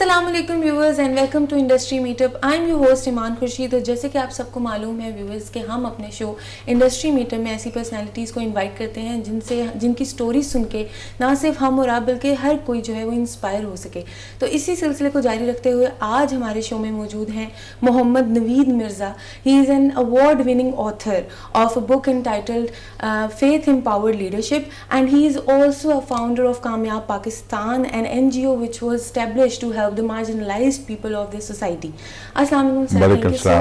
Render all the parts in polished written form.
السلام علیکم viewers and welcome to industry meet up. I am your host Iman Khurshid. اور جیسے کہ آپ سب کو معلوم ہے ویورز کہ ہم اپنے شو انڈسٹری میٹ اپ میں ایسی پرسنالٹیز کو انوائٹ کرتے ہیں جن کی سٹوریز سن کے نہ صرف ہم اور آپ بلکہ ہر کوئی جو ہے وہ انسپائر ہو سکے. تو اسی سلسلے کو جاری رکھتے ہوئے آج ہمارے شو میں موجود ہیں Muhammad Naveed Mirza. He is an award winning author of a book entitled faith empowered leadership and he is also a founder of Kamyab Pakistan, an NGO which was established to help the marginalized people of this society. السلام علیکم سر.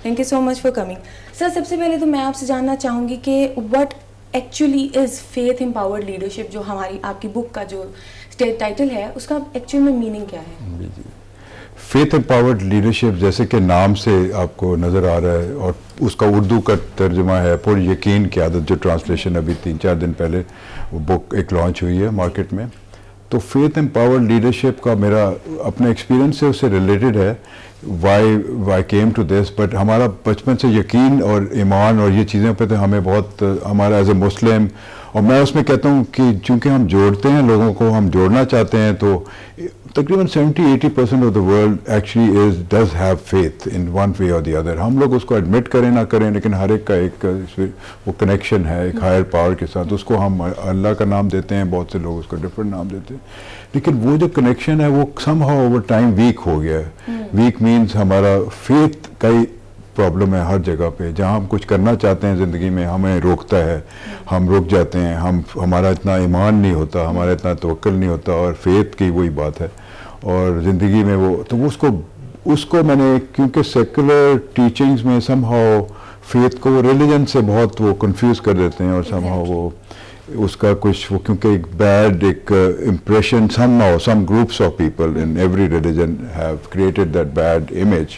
Thank you so much for coming. سر سب سے پہلے تو میں آپ سے جاننا چاہوں گی کہ what actually is faith empowered leadership, جو ہماری آپ کی بک کا جو ٹائٹل ہے اس کا ایکچوئل میں میننگ کیا ہے؟ فیتھ امپاورڈ لیڈرشپ جیسے کہ نام سے آپ کو نظر آ رہا ہے اور اس کا اردو کا ترجمہ ہے پر یقین کی عادت, جو ٹرانسلیشن ابھی 3-4 دن پہلے وہ بک ایک لانچ ہوئی ہے مارکیٹ میں. تو فیتھ امپاورڈ لیڈرشپ کا میرا اپنے ایکسپیرینس سے اس سے ریلیٹڈ ہے. Why came to this, but ہمارا بچپن سے یقین اور ایمان اور یہ چیزیں پہ تو ہمیں بہت ہمارا ایز اے مسلم, اور میں اس میں کہتا ہوں کہ چونکہ ہم جوڑتے ہیں لوگوں کو, ہم جوڑنا چاہتے ہیں, تو تقریباً 70-80% of the world actually does have faith in one way اور دی ادر. ہم لوگ اس کو ایڈمٹ کریں نہ کریں, لیکن ہر ایک کا ایک وہ کنیکشن ہے ایک ہائر پاور کے ساتھ. اس کو ہم اللہ کا نام دیتے ہیں, بہت سے لوگ اس کو ڈفرینٹ نام دیتے ہیں, لیکن وہ جو کنیکشن ہے وہ somehow over time weak ہو گیا ہے. ویک مینس ہمارا فیتھ کا ہی پرابلم ہے ہر جگہ پہ. جہاں ہم کچھ کرنا چاہتے ہیں زندگی میں ہمیں روکتا ہے, ہم رک جاتے ہیں, ہمارا اتنا ایمان نہیں ہوتا, ہمارا اتنا توکل نہیں ہوتا, اور فیتھ کی وہی بات ہے. اور زندگی میں وہ تو اس کو میں نے کیونکہ سیکولر ٹیچنگز میں سم ہاؤ فیتھ کو ریلیجن سے بہت وہ کنفیوز کر دیتے ہیں, اور سم ہاؤ وہ اس کا کچھ وہ کیونکہ ایک بیڈ ایک impression some groups of people in every religion have created that bad image.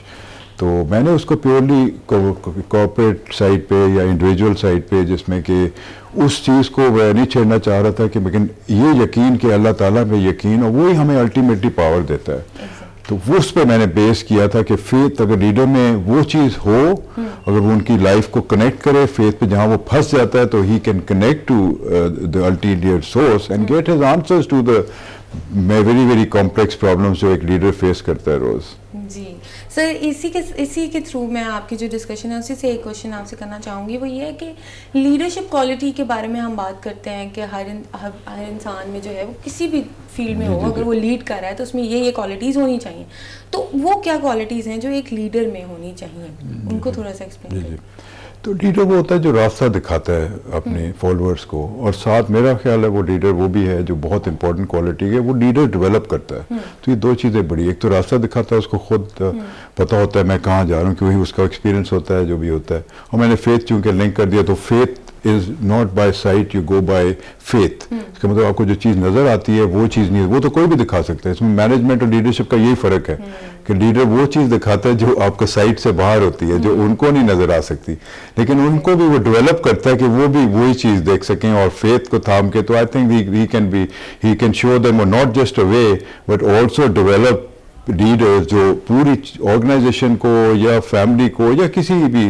تو میں نے اس کو پیورلی کارپوریٹ سائڈ پہ یا انڈیویجول سائڈ پہ, جس میں کہ اس چیز کو وہ نہیں چھیڑنا چاہ رہا تھا کہ لیکن یہ یقین کہ اللہ تعالیٰ پہ یقین, اور وہی ہمیں الٹیمیٹلی پاور دیتا ہے. تو اس پہ میں نے بیس کیا تھا کہ فیتھ اگر لیڈر میں وہ چیز ہو, اگر وہ ان کی لائف کو کنیکٹ کرے فیتھ پہ, جہاں وہ پھنس جاتا ہے تو ہی can connect to the ultimate source and get his answers to the very very complex problems جو ایک لیڈر فیس کرتا ہے روز. جی سر, اسی کے تھرو میں آپ کی جو ڈسکشن ہے اسی سے ایک کوشچن آپ سے کرنا چاہوں گی. وہ یہ ہے کہ لیڈرشپ کوالٹی کے بارے میں ہم بات کرتے ہیں کہ ہر انسان میں جو ہے وہ کسی بھی فیلڈ میں ہو, اگر وہ لیڈ کر رہا ہے تو اس میں یہ کوالٹیز ہونی چاہیے. تو وہ کیا کوالٹیز ہیں جو ایک لیڈر میں ہونی چاہیے, ان کو تھوڑا سا ایکسپلین کریں. تو لیڈر وہ ہوتا ہے جو راستہ دکھاتا ہے اپنے فالوورس کو, اور ساتھ میرا خیال ہے وہ لیڈر وہ بھی ہے جو بہت امپورٹنٹ کوالٹی ہے, وہ لیڈر ڈیولپ کرتا ہے. تو یہ دو چیزیں بڑی, ایک تو راستہ دکھاتا ہے, اس کو خود پتہ ہوتا ہے میں کہاں جا رہا ہوں, کہ وہی اس کا ایکسپیرینس ہوتا ہے جو بھی ہوتا ہے. اور میں نے فیتھ چونکہ لنک کر دیا, تو faith is not by sight, you go by faith. اس کا مطلب آپ کو جو چیز نظر آتی ہے وہ چیز نہیں, وہ تو کوئی بھی دکھا سکتا ہے. اس میں مینجمنٹ اور لیڈرشپ کا یہی فرق ہے کہ لیڈر وہ چیز دکھاتا ہے جو آپ کو سائٹ سے باہر ہوتی ہے, جو ان کو نہیں نظر آ سکتی, لیکن ان کو بھی وہ ڈیولپ کرتا ہے کہ وہ بھی وہی چیز دیکھ سکیں. اور فیتھ کو تھام کے تو I think he can show them not just a way but also develop leaders جو پوری آرگنائزیشن کو یا فیملی کو یا کسی بھی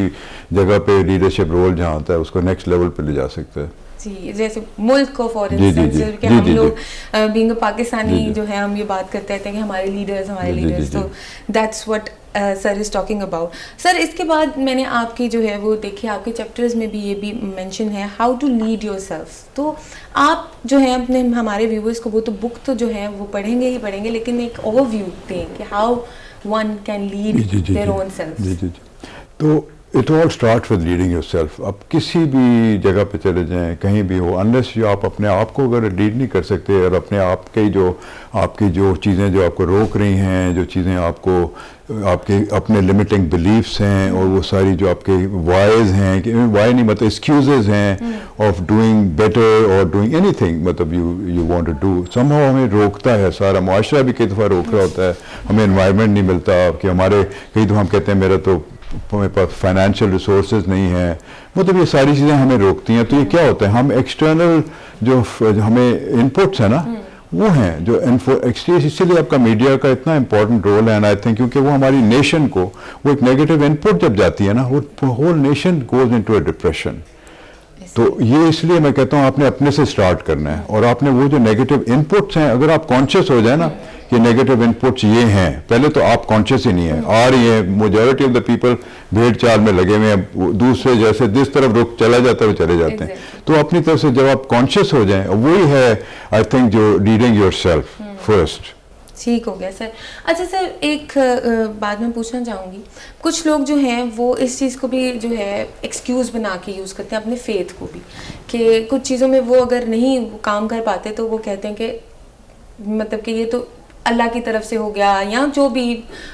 جگہ پہ لیڈرشپ رول جہاں آتا ہے اس کو نیکسٹ لیول پہ لے جا سکتا ہے. جی, جیسے ملک کو فار انسٹنس کہ ہم لوگ بینگ اے پاکستانی جو ہے ہم یہ بات کرتے رہتے ہیں کہ ہمارے لیڈرز, تو that's what sir is talking about. Sir اس کے بعد میں نے آپ کی جو ہے وہ دیکھی, آپ کے چیپٹرز میں بھی یہ بھی مینشن ہے how to lead yourself. تو آپ جو ہے اپنے ہمارے ویورز کو وہ تو بک تو جو ہے وہ پڑھیں گے ہی پڑھیں گے, لیکن ایک اوور ویو دیں کہ how one can lead their own self. تو it all start with leading yourself. آپ کسی بھی جگہ پہ چلے جائیں, کہیں بھی ہو, انلیس آپ اپنے آپ کو اگر لیڈ نہیں کر سکتے, اور اپنے آپ کے آپ کی جو چیزیں جو آپ کو روک رہی ہیں, جو چیزیں آپ کو آپ کے اپنے لمیٹنگ بلیفس ہیں, اور وہ ساری جو آپ کے وائز ہیں, کہ وائی نہیں مطلب ایکسکیوزز ہیں آف ڈوئنگ بیٹر اور ڈوئنگ اینی تھنگ, مطلب you want to do somehow, ہمیں روکتا ہے سارا معاشرہ بھی کئی دفعہ روک رہا ہوتا ہے, ہمیں انوائرمنٹ نہیں ملتا, کہ ہمارے کئی دفعہ ہم کہتے ہیں میرا تو ہمیں پاس فائنینشیل ریسورسز نہیں ہیں, مطلب یہ ساری چیزیں ہمیں روکتی ہیں. تو یہ کیا ہوتا ہے, ہم ایکسٹرنل جو ہمیں انپٹس ہیں نا وہ ہیں جو اسی لیے آپ کا میڈیا کا اتنا امپورٹنٹ رول ہے. اینڈ آئی تھنک کیونکہ وہ ہماری نیشن کو وہ ایک نیگیٹو انپٹ جب جاتی ہے نا, وہ whole nation goes into a depression. تو یہ اس لیے میں کہتا ہوں آپ نے اپنے سے سٹارٹ کرنا ہے, اور آپ نے وہ جو نیگیٹو انپٹس ہیں اگر آپ کانشیس ہو جائیں نا کہ نیگیٹو انپٹس یہ ہیں. پہلے تو آپ کانشیس ہی نہیں ہیں, آ رہی ہیں, میجورٹی آف دا پیپل بھیڑ چال میں لگے ہوئے ہیں, دوسرے جیسے جس طرف رخ چلا جاتا ہے وہ چلے جاتے ہیں. تو اپنی طرف سے جب آپ کانشیس ہو جائیں, وہی ہے آئی تھنک جو لیڈنگ یور سیلف فرسٹ. ٹھیک ہو گیا سر. اچھا سر, ایک بات میں پوچھنا چاہوں گی, کچھ لوگ جو ہیں وہ اس چیز کو بھی جو ہے ایکسکیوز بنا کے یوز کرتے ہیں, اپنے فیتھ کو بھی, کہ کچھ چیزوں میں وہ اگر نہیں کام کر پاتے تو وہ کہتے ہیں کہ مطلب کہ یہ تو اللہ کی طرف سے ہو گیا, یا جو بھی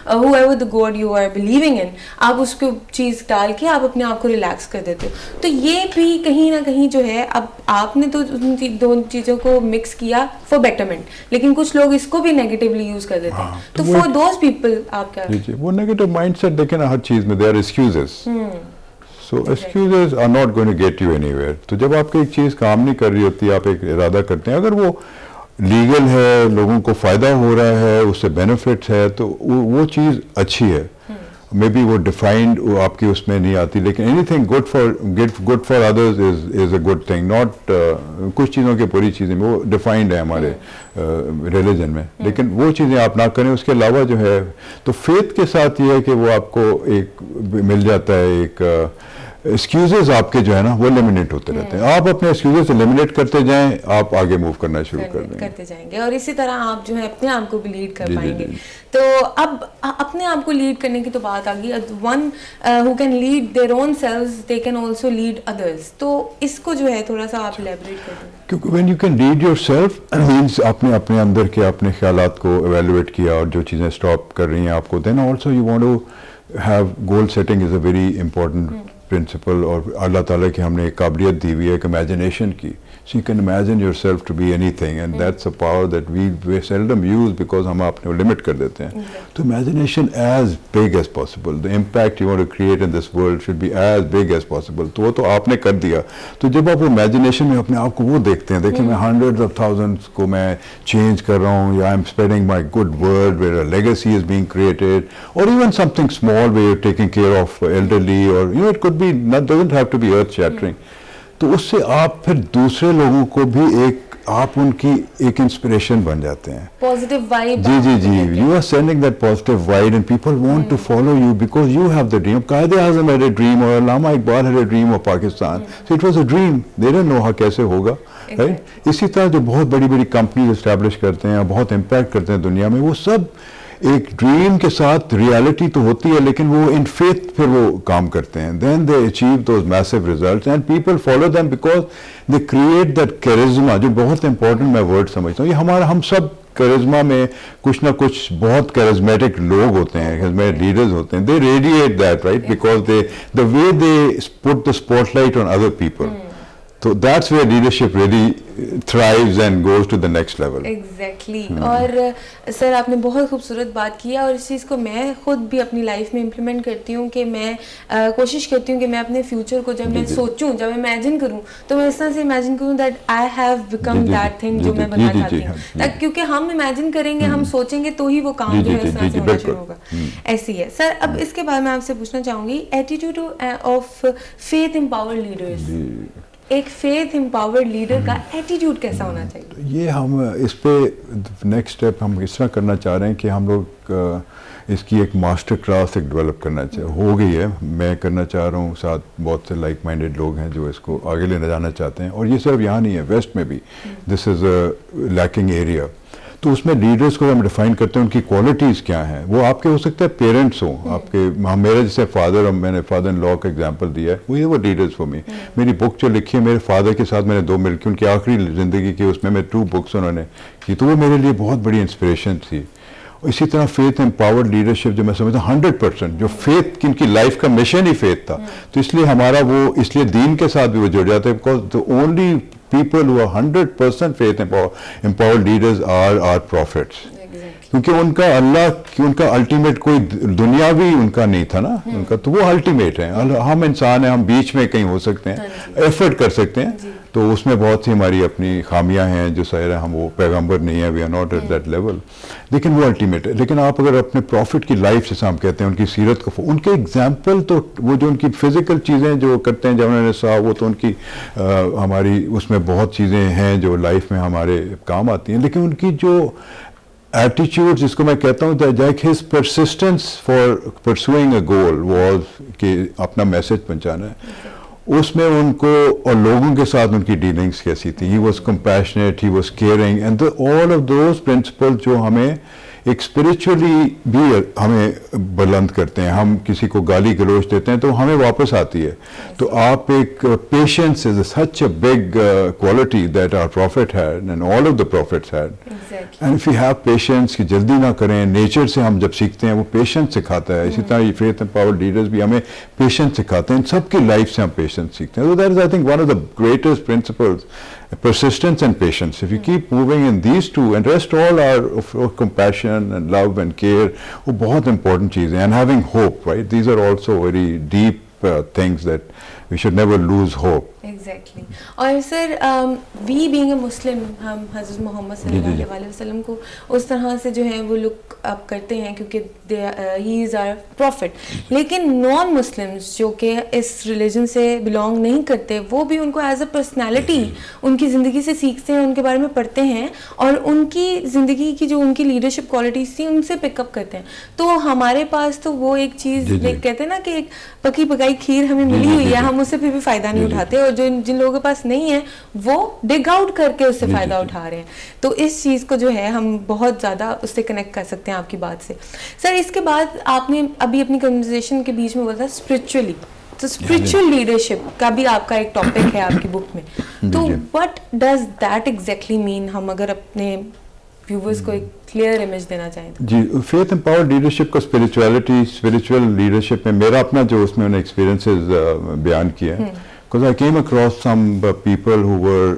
whoever the God you are believing in, آپ اس کو چیز ڈال کے آپ اپنے آپ کو ریلیکس کر دیتے ہو. تو یہ بھی کہیں نہ کہیں جو ہے, اب آپ نے تو ان دونوں چیزوں کو مکس کیا فار بیٹرمنٹ, لیکن کچھ لوگ اس کو بھی نیگیٹیولی یوز کر دیتے ہیں. تو فار دوز پیپل آپ کیا, وہ نیگیٹو مائنڈ سیٹ دیکھیں نا, ہر چیز میں there are excuses. So excuses are not going to get you anywhere. تو جب آپ کی ایک چیز کام نہیں کر رہی ہوتی, آپ ایک ارادہ کرتے ہیں, اگر وہ لیگل ہے, لوگوں کو فائدہ ہو رہا ہے, اس سے بینیفٹس ہے, تو وہ چیز اچھی ہے. مے بی وہ ڈیفائنڈ آپ کی اس میں نہیں آتی, لیکن any thing good for others is a good thing. Not کچھ چیزوں کی بری چیزیں وہ ڈیفائنڈ ہے ہمارے ریلیجن میں, لیکن وہ چیزیں آپ نہ کریں. اس کے علاوہ جو ہے تو فیتھ کے ساتھ یہ ہے کہ وہ آپ کو ایک مل جاتا ہے, ایک ایکسکیوزز آپ کے جو ہے نا وہ ایلیمنیٹ ہوتے رہتے ہیں. آپ اپنے ایکسکیوزز ایلیمنیٹ کرتے جائیں, آپ آگے موو کرنا شروع کرتے جائیں گے, اور اسی طرح آپ جو ہے اپنے آپ کو بھی لیڈ کر پائیں گے. تو اب اپنے آپ کو لیڈ کرنے کی تو بات آ گئی, one who can lead their own selves, they can also lead others. تو اس کو جو ہے تھوڑا سا آپ الیبوریٹ کر دیں. کیونکہ when you can lead your self means آپ نے اپنے اندر کے اپنے خیالات کو ایویلویٹ کیا, اور جو چیزیں اسٹاپ کر رہی ہیں آپ کو, then also you want to have goal setting is a very important principle. اور اللہ تعالیٰ کی ہم نے ایک قابلیت دی ہوئی ہے ایک امیجنیشن کی. So you can imagine yourself to be anything, and that's a power that we seldom use because ہم اپنے لمٹ کر دیتے ہیں. تو imagination as big as possible, the impact you want to create in this world should be as big as possible. تو وہ تو آپ نے کر دیا. تو جب آپ imagination میں اپنے آپ کو وہ دیکھتے ہیں, دیکھیں میں hundreds of thousands کو میں چینج کر رہا ہوں, یا I'm spreading my good word where a legacy is being created, or even something small where you're taking care of elderly, or it could be, doesn't have to be earth shattering. تو اس سے آپ پھر دوسرے لوگوں کو بھی آپ ان کی ایک انسپریشن بن جاتے ہیں. Positive vibe. جی you are sending that positive vibe and people want to follow you because you have the dream. Quaid Azam had a dream, اور Allama Iqbal had a dream of Pakistan. So it was a dream, they don't know کیسے ہوگا, right. اسی طرح جو بہت بڑی بڑی companies establish کرتے ہیں, بہت امپیکٹ کرتے ہیں دنیا میں, وہ سب ایک ڈریم کے ساتھ ریالٹی تو ہوتی ہے, لیکن وہ ان فیتھ پھر وہ کام کرتے ہیں. Then they achieve those massive results and people follow them because they create that charisma, جو بہت امپورٹنٹ میں ورڈ سمجھتا ہوں. یہ ہم سب کیرزما میں کچھ نہ کچھ بہت کیرزمیٹک لوگ ہوتے ہیں, کیرزمیٹک لیڈرز ہوتے ہیں. They radiate that, right, because the way they put the spotlight on other people. So that's where leadership really thrives and goes to the next level. Exactly. اور سر آپ نے بہت خوبصورت بات کی ہے, اور اس چیز کو میں خود بھی اپنی لائف میں امپلیمنٹ کرتی ہوں, کہ میں کوشش کرتی ہوں کہ میں اپنے فیوچر کو جب میں سوچوں, جب امیجن کروں, تو میں اس طرح سے امیجن کروں that I have become that thing جو میں بننا چاہتی ہوں. کیونکہ ہم امیجن کریں گے, ہم سوچیں گے, تو ہی وہ کام جو ہے اس طرح سے ہونا شروع ہوگا. ایسی ہے سر. اب اس کے بعد میں آپ سے پوچھنا چاہوں گی, attitude of faith empowered leaders. ایک فیتھ امپاورڈ لیڈر کا ایٹیٹیوڈ کیسا ہونا چاہیے؟ یہ ہم اس پہ نیکسٹ اسٹیپ ہم اس طرح کرنا چاہ رہے ہیں کہ ہم لوگ اس کی ایک ماسٹر کلاس ایک ڈیولپ کرنا ہو گئی ہے. میں کرنا چاہ رہا ہوں, ساتھ بہت سے لائک مائنڈیڈ لوگ ہیں جو اس کو آگے لے جانا چاہتے ہیں. اور یہ صرف یہاں نہیں ہے, ویسٹ میں بھی دس از اے لیکنگ ایریا. تو اس میں لیڈرس کو ہم ڈیفائن کرتے ہیں, ان کی کوالٹیز کیا ہیں. وہ آپ کے ہو سکتا ہے پیرنٹس ہوں, آپ کے, میرے جیسے فادر, اور میں نے فادر ان لا کا ایگزامپل دیا ہے, وہ لیڈرس فور می. میری بک جو لکھی ہے میرے فادر کے ساتھ میں نے 2 مل کے, ان کی آخری زندگی کی اس میں 2 بکس انہوں نے کی, تو وہ میرے لیے بہت بڑی انسپریشن تھی. اسی طرح فیتھ امپاورڈ لیڈرشپ جو میں سمجھتا ہوں 100%, جو فیتھ ان کی لائف کا مشن ہی فیتھ تھا, تو اس لیے ہمارا وہ, اس لیے دین کے ساتھ بھی وہ جڑ جاتا ہے. Because the only people who are 100% faith empowered leaders are prophets. کیونکہ ان کا اللہ, ان کا الٹیمیٹ کوئی دنیاوی ان کا نہیں تھا نا, ان کا تو وہ الٹیمیٹ ہے. ہم انسان ہیں, ہم بیچ میں کہیں ہو سکتے ہیں, ایفرٹ کر سکتے ہیں, تو اس میں بہت سی ہماری اپنی خامیاں ہیں جو ظاہر ہے ہم وہ پیغمبر نہیں ہیں, we are not at that level, لیکن وہ الٹیمیٹ ہے. لیکن آپ اگر اپنے پروفٹ کی لائف جیسے ہم کہتے ہیں, ان کی سیرت کو, ان کے ایگزامپل, تو وہ جو ان کی فزیکل چیزیں جو کرتے ہیں, جب انہوں نے صاحب, وہ تو ان کی ہماری اس میں بہت چیزیں ہیں جو لائف میں ہمارے کام آتی ہیں, لیکن ان کی جو ایٹیچیوڈ جس کو میں کہتا ہوں like his persistence for pursuing a goal was کہ اپنا میسج پہنچانا ہے، اس میں ان کو اور لوگوں کے ساتھ ان کی ڈیلنگس کیسی تھی. He was compassionate, he was caring, and all of those principle جو ہمیں ایک اسپرچولی بھی ہمیں بلند کرتے ہیں. ہم کسی کو گالی گلوچ دیتے ہیں تو ہمیں واپس آتی ہے. تو آپ ایک patience is such a big quality that our prophet had and all of the prophets had. And if you have patience کہ جلدی نہ کریں، نیچر سے ہم جب سیکھتے ہیں وہ پیشنس سکھاتا ہے. اسی طرح یہ فیتھ اینڈ پاور لیڈرز بھی ہمیں پیشنس سکھاتے ہیں. سب کی لائف سے ہم پیشنس سیکھتے ہیں. So that is I think one of the greatest principles, persistence and patience. If you keep moving in these two, and rest all are of compassion and love and care, وہ بہت important چیزیں. And having hope, right? These are also very deep things that we should never lose hope. Exactly. اور سر we being a Muslim، ہم حضرت محمد صلی اللہ علیہ وسلم کو اس طرح سے جو ہے وہ لک اپ کرتے ہیں کیونکہ ہی از آور پروفٹ. لیکن نان مسلمس جو کہ اس ریلیجن سے بلانگ نہیں کرتے، وہ بھی ان کو ایز اے پرسنالٹی ان کی زندگی سے سیکھتے ہیں، ان کے بارے میں پڑھتے ہیں اور ان کی زندگی کی جو ان کی لیڈرشپ کوالٹیز تھیں ان سے پک اپ کرتے ہیں. تو ہمارے پاس تو وہ ایک چیز کہتے ہیں نا کہ ایک پکی پکائی کھیر ہمیں ملی ہوئی ہے، ہم اس سے پھر بھی فائدہ نہیں اٹھاتے، اور جو جن لوگوں کے پاس نہیں ہے وہ ڈگ آؤٹ کر کے اس سے فائدہ اٹھا رہے ہیں. تو اس چیز کو جو ہے ہم بہت زیادہ اس سے کنیکٹ کر سکتے ہیں آپ کی بات سے. سر اس کے بعد آپ نے ابھی اپنی کنورسیشن کے بیچ میں بولا تھا اسپرچولی، تو اسپرچل لیڈرشپ کا بھی آپ کا ایک ٹاپک ہے آپ کی بک میں. تو what does that exactly mean, ہم اگر اپنے ویورز کو ایک کلیئر امیج دینا چاہیں تو؟ جی، فیتھ اینڈ پاور لیڈرشپ کا اسپرچول لیڈرشپ میں میرا اپنا جو اس میں انہیں ایکسپیرینسز بیان کیا ہے. Because I came across some people who were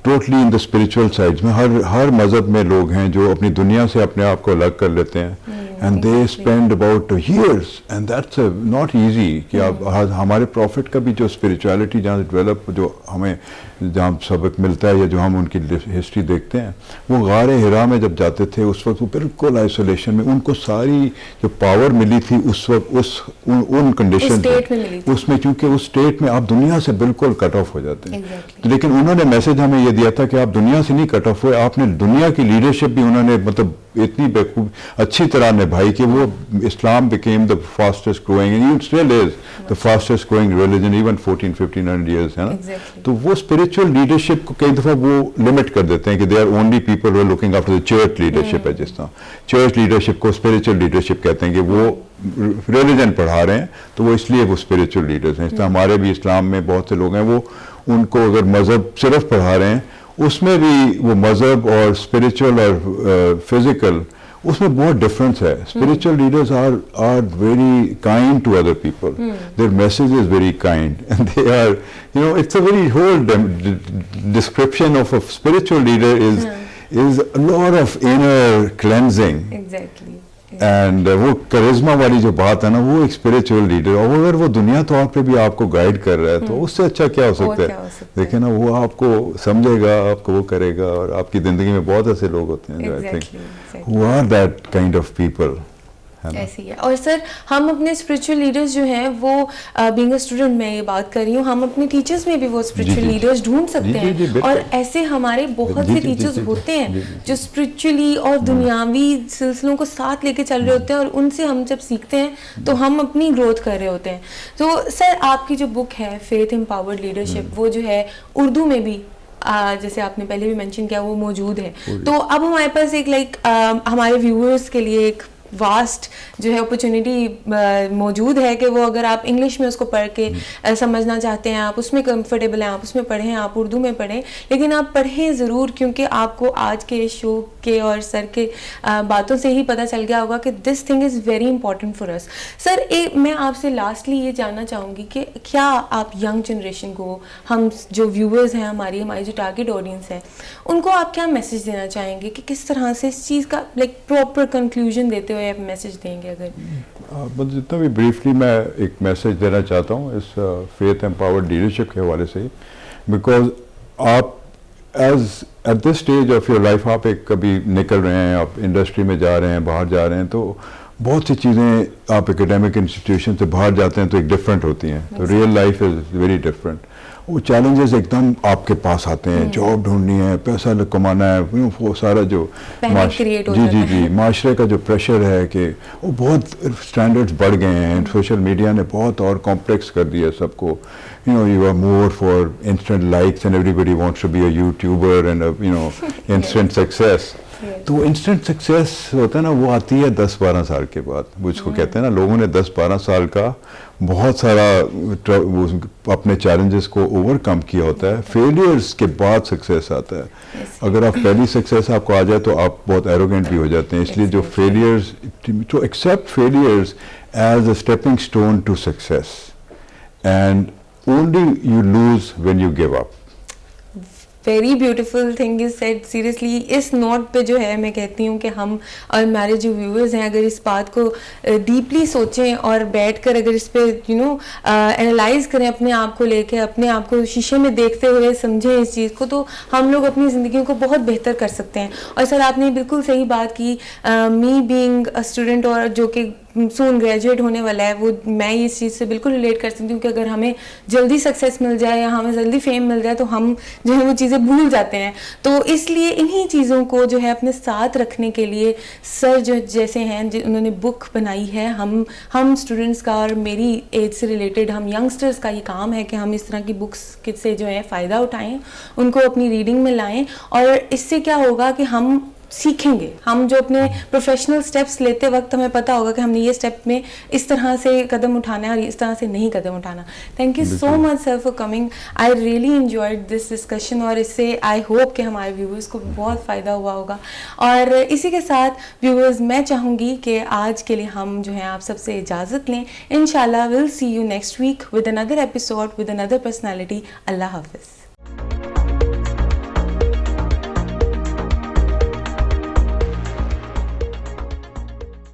totally in the spiritual sides. میں ہر مذہب میں لوگ ہیں جو اپنی دنیا سے اپنے آپ کو الگ کر لیتے ہیں. And they spend about years, and that's not easy. کہ آپ ہمارے پروفٹ کا بھی جو اسپرچولیٹی جہاں ڈیولپ، جو ہمیں جہاں سبق ملتا ہے یا جو ہم ان کی ہسٹری دیکھتے ہیں، وہ غار ہرا میں جب جاتے تھے اس وقت وہ بالکل آئسولیشن میں، ان کو ساری جو پاور ملی تھی اس وقت ان کنڈیشن اس میں، کیونکہ اس اسٹیٹ میں آپ دنیا سے بالکل کٹ آف ہو جاتے ہیں. لیکن انہوں نے میسج ہمیں یہ دیا تھا کہ آپ دنیا سے نہیں کٹ آف ہوئے، آپ نے دنیا کی لیڈرشپ بھی انہوں نے مطلب اتنی اچھی طرح نبھائی کہ وہ اسلام became the fastest growing and it still is the fastest growing religion even 1400-1500 years ہے نا. تو وہ spiritual leadership کو کئی دفعہ وہ لمٹ کر دیتے ہیں کہ they are only people who are looking after the church leadership ہے. جس طرح church leadership کو spiritual leadership کہتے ہیں کہ وہ religion پڑھا رہے ہیں تو وہ اس لیے وہ spiritual leaders ہیں. اس طرح ہمارے بھی اسلام میں بہت سے لوگ ہیں وہ ان کو اگر مذہب صرف پڑھا رہے ہیں اس میں بھی وہ مذہب اور اسپرچل اور فزیکل اس میں بہت ڈفرینس ہے. Spiritual leaders are very kind to other people, their message is very kind and they are it's a very whole description of a spiritual leader is a lot of inner cleansing. Exactly. And وہ charisma والی جو بات ہے نا، وہ ایک spiritual leader, اور اگر وہ دنیا طور پہ بھی آپ کو گائیڈ کر رہا ہے تو اس سے اچھا کیا ہو سکتا ہے. دیکھیں نا، وہ آپ کو سمجھے گا، آپ کو وہ کرے گا. اور آپ کی زندگی میں بہت ایسے لوگ ہوتے ہیں جو I think who are that kind of people. ایسی ہے. اور سر ہم اپنے اسپرچل لیڈرز جو ہیں وہ بینگ اے اسٹوڈنٹ میں یہ بات کر رہی ہوں، ہم اپنے ٹیچرز میں بھی وہ اسپرچل لیڈرز ڈھونڈ سکتے ہیں. اور ایسے ہمارے بہت سے ٹیچرز ہوتے ہیں جو اسپرچولی اور دنیاوی سلسلوں کو ساتھ لے کے چل رہے ہوتے ہیں، اور ان سے ہم جب سیکھتے ہیں تو ہم اپنی گروتھ کر رہے ہوتے ہیں. تو سر آپ کی جو بک ہے فیتھ امپاورڈ لیڈرشپ، وہ جو ہے اردو میں بھی جیسے آپ نے پہلے بھی مینشن کیا وہ موجود ہے. تو اب ہمارے پاس ایک ہمارے ویورز کے لیے ایک واسٹ جو ہے اپرچونیٹی موجود ہے کہ وہ اگر آپ انگلش میں اس کو پڑھ کے سمجھنا چاہتے ہیں، آپ اس میں کمفرٹیبل ہیں، آپ اس میں پڑھیں، آپ اردو میں پڑھیں، لیکن آپ پڑھیں ضرور، کیونکہ آپ کو آج کے شو کے اور سر کے باتوں سے ہی پتہ چل گیا ہوگا کہ this thing is very important for us. Sir میں آپ سے لاسٹلی یہ جاننا چاہوں گی کہ کیا آپ ینگ جنریشن کو، ہم جو ویورز ہیں ہماری جو ٹارگیٹ آڈینس ہے، ان کو آپ کیا میسج دینا چاہیں گے کہ کس طرح سے اس چیز کا پراپر کنکلوژن دیتے ہوئے آپ میسج دیں گے؟ اگر جتنا بھی بریفلی میں ایک میسج دینا چاہتا ہوں اس فیتھ امپاورڈ لیڈرشپ کے حوالے سے، بیکاز آپ at this stage of your life آپ ایک کبھی نکل رہے ہیں، آپ انڈسٹری میں جا رہے ہیں، باہر جا رہے ہیں، تو بہت سی چیزیں آپ اکیڈیمک انسٹیٹیوشن سے باہر جاتے ہیں تو ایک ڈفرینٹ ہوتی ہیں. تو real life is very different. وہ چیلنجز ایک دم آپ کے پاس آتے ہیں, جاب ڈھونڈنی ہے, پیسہ کمانا ہے, وہ سارا جو جی معاشرے کا جو پریشر ہے کہ وہ بہت اسٹینڈرڈس بڑھ گئے ہیں, سوشل میڈیا نے بہت اور کمپلیکس کر دیا سب کو. You are more for instant likes and everybody wants to be a YouTuber and instant success. تو وہ انسٹنٹ سکسیس ہوتا ہے نا, وہ آتی ہے 10-12 سال کے بعد. مجھ کو کہتے ہیں نا, لوگوں نے 10-12 سال کا بہت سارا اپنے چیلنجز کو اوور کم کیا ہوتا ہے. فیلیئرز کے بعد سکسیس آتا ہے. اگر آپ پہلی سکسیس آپ کو آ جائے تو آپ بہت ایروگینٹ بھی ہو جاتے ہیں. اس لیے جو failures, to accept failures as a stepping stone to success, and only you lose when you give up. Very beautiful thing is said. Seriously اس نوٹ پہ جو ہے میں کہتی ہوں کہ ہم اور ہمارے جو ویورز ہیں اگر اس بات کو ڈیپلی سوچیں اور بیٹھ کر اگر اس پہ انالائز کریں اپنے آپ کو لے کے, اپنے آپ کو شیشے میں دیکھتے ہوئے سمجھیں اس چیز کو, تو ہم لوگ اپنی زندگیوں کو بہت بہتر کر سکتے ہیں. اور سر آپ نے بالکل صحیح بات کی, می بینگ اے اسٹوڈنٹ اور جو کہ سون گریجویٹ ہونے والا ہے, وہ میں اس چیز سے بالکل ریلیٹ کر سکتی ہوں کہ اگر ہمیں جلدی سکسیس مل جائے یا ہمیں جلدی فیم مل جائے تو ہم جو ہے وہ چیزیں بھول جاتے ہیں. تو اس لیے انہی چیزوں کو جو ہے اپنے ساتھ رکھنے کے لیے سر جو جیسے ہیں انہوں نے بک بنائی ہے. ہم اسٹوڈنٹس کا اور میری ایج سے ریلیٹڈ ہم ینگسٹرس کا یہ کام ہے کہ ہم اس طرح کی بکس سے جو ہے فائدہ اٹھائیں, ان کو اپنی ریڈنگ میں لائیں, اور اس سے کیا ہوگا کہ ہم سیکھیں گے. ہم جو اپنے پروفیشنل سٹیپس لیتے وقت ہمیں پتہ ہوگا کہ ہم نے یہ سٹیپ میں اس طرح سے قدم اٹھانا ہے اور اس طرح سے نہیں قدم اٹھانا. Thank you so much sir for coming. I really enjoyed this discussion, اور اس سے آئی ہوپ کہ ہمارے ویورز کو بہت فائدہ ہوا ہوگا. اور اسی کے ساتھ ویورز میں چاہوں گی کہ آج کے لیے ہم جو ہے آپ سب سے اجازت لیں. انشاءاللہ we'll see you next week with another episode with another personality. اللہ حافظ.